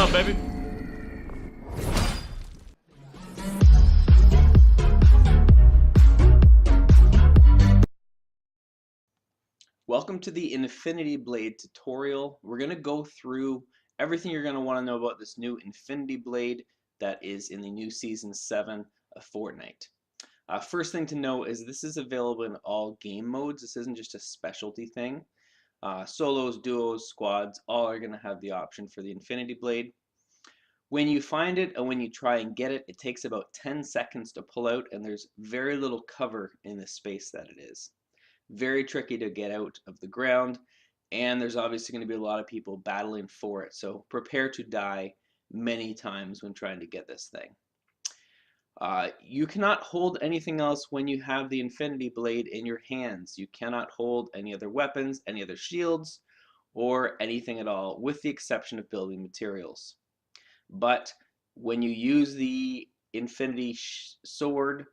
up, baby? Welcome to the Infinity Blade tutorial. We're going to go through everything you're going to want to know about this new Infinity Blade that is in the new Season 7 of Fortnite. First thing to know is this is available in all game modes. This isn't just a specialty thing. Solos, duos, squads, all are going to have the option for the Infinity Blade. When you find it and when you try and get it, it takes about 10 seconds to pull out, and there's very little cover in the space that it is. Very tricky to get out of the ground, and there's obviously going to be a lot of people battling for it, so prepare to die many times when trying to get this thing. You cannot hold anything else when you have the Infinity Blade in your hands. You cannot hold any other weapons, any other shields, or anything at all, with the exception of building materials. But when you use the Infinity Sword,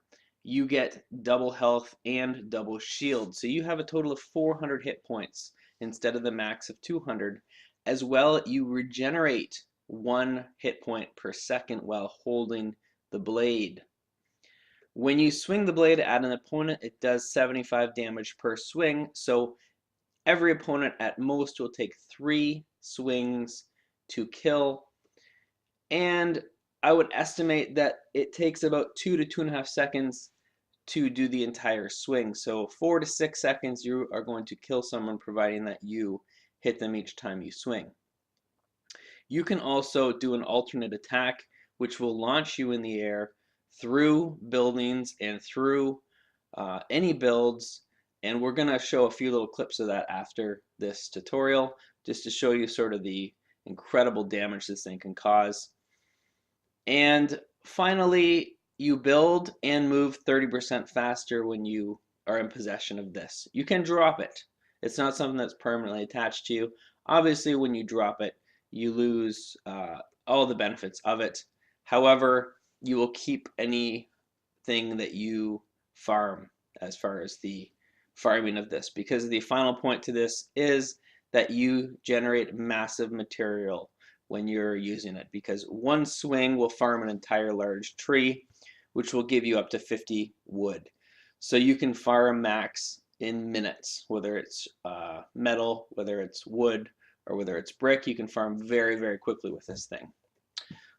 you get double health and double shield. So you have a total of 400 hit points instead of the max of 200. As well, you regenerate 1 hit point per second while holding the blade. When you swing the blade at an opponent, it does 75 damage per swing. So every opponent at most will take 3 swings to kill. And I would estimate that it takes about 2 to 2.5 seconds to do the entire swing. So 4 to 6 seconds you are going to kill someone, providing that you hit them each time you swing. You can also do an alternate attack, which will launch you in the air through buildings and through any builds. And we're going to show a few little clips of that after this tutorial, just to show you sort of the incredible damage this thing can cause. And finally, you build and move 30% faster when you are in possession of this. You can drop it. It's not something that's permanently attached to you. Obviously, when you drop it, you lose all the benefits of it. However, you will keep anything that you farm as far as the farming of this, because the final point to this is that you generate massive material when you're using it, because one swing will farm an entire large tree, which will give you up to 50 wood. So you can farm max in minutes, whether it's metal, whether it's wood, or whether it's brick. You can farm very, very quickly with this thing.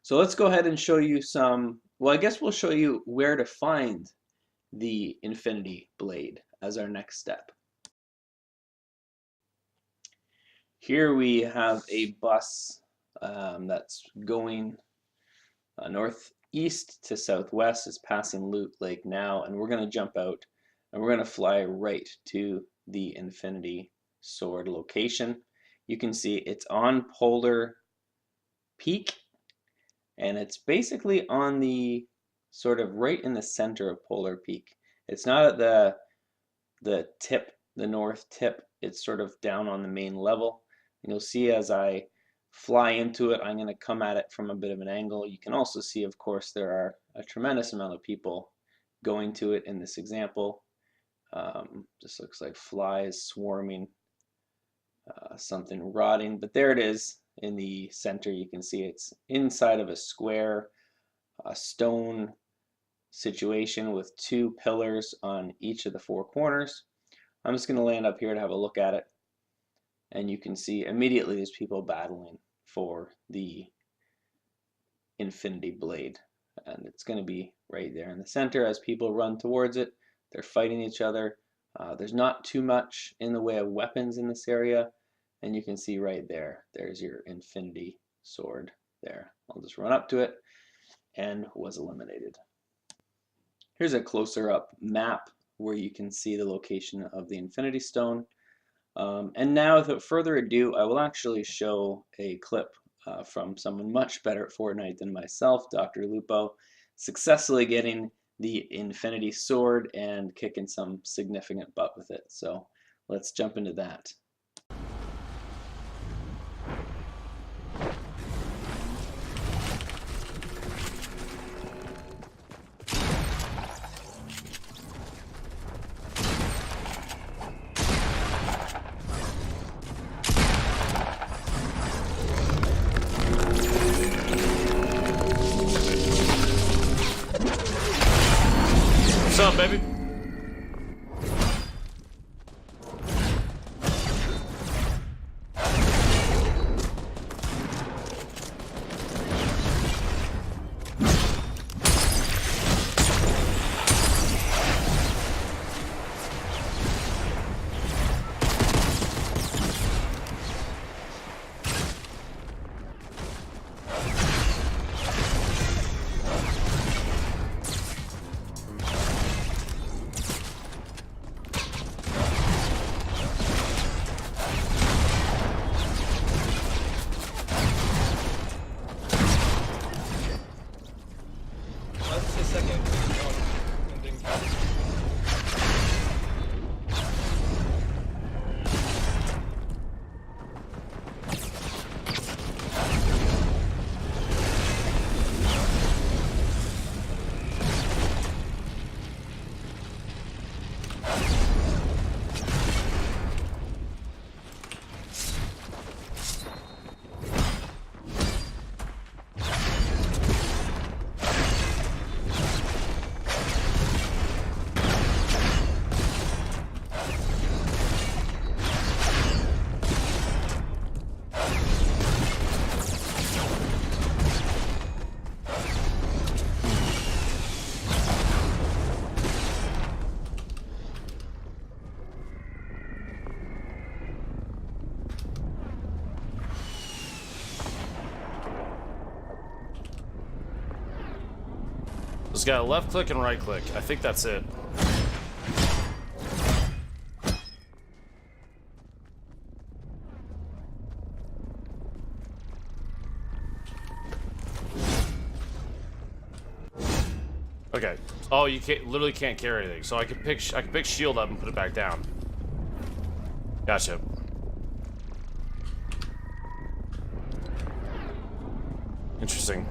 So let's go ahead and show you some, well, I guess we'll show you where to find the Infinity Blade as our next step. Here we have a bus that's going northeast to southwest. It's passing Loot Lake now, and we're going to jump out and we're going to fly right to the Infinity Sword location. You can see it's on Polar Peak, and it's basically on the sort of right in the center of Polar Peak. It's not at the tip, the north tip. It's sort of down on the main level. And you'll see as I fly into it, I'm going to come at it from a bit of an angle. You can also see, of course, there are a tremendous amount of people going to it in this example. Just looks like flies swarming, something rotting, but there it is in the center. You can see it's inside of a square, stone situation with 2 pillars on each of the 4 corners. I'm just going to land up here to have a look at it. And you can see immediately there's people battling for the Infinity Blade. And it's going to be right there in the center as people run towards it. They're fighting each other. There's not too much in the way of weapons in this area. And you can see right there, there's your Infinity Sword there. I'll just run up to it and was eliminated. Here's a closer up map where you can see the location of the Infinity Stone. And now, without further ado, I will actually show a clip from someone much better at Fortnite than myself, Dr. Lupo, successfully getting the Infinity Sword and kicking some significant butt with it. So let's jump into that. baby. That's the second ending. Just got a left click and right click. I think that's it. Okay. Oh, you can't literally can't carry anything. So I can pick shield up and put it back down. Gotcha. Interesting.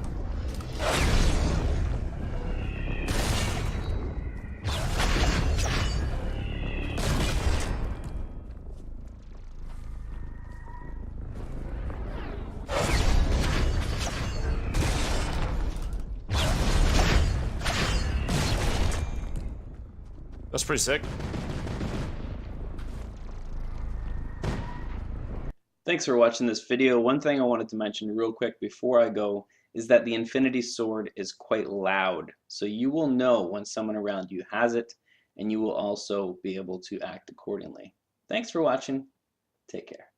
That's pretty sick. Thanks for watching this video. One thing I wanted to mention real quick before I go is that the Infinity Sword is quite loud. So you will know when someone around you has it, and you will also be able to act accordingly. Thanks for watching. Take care.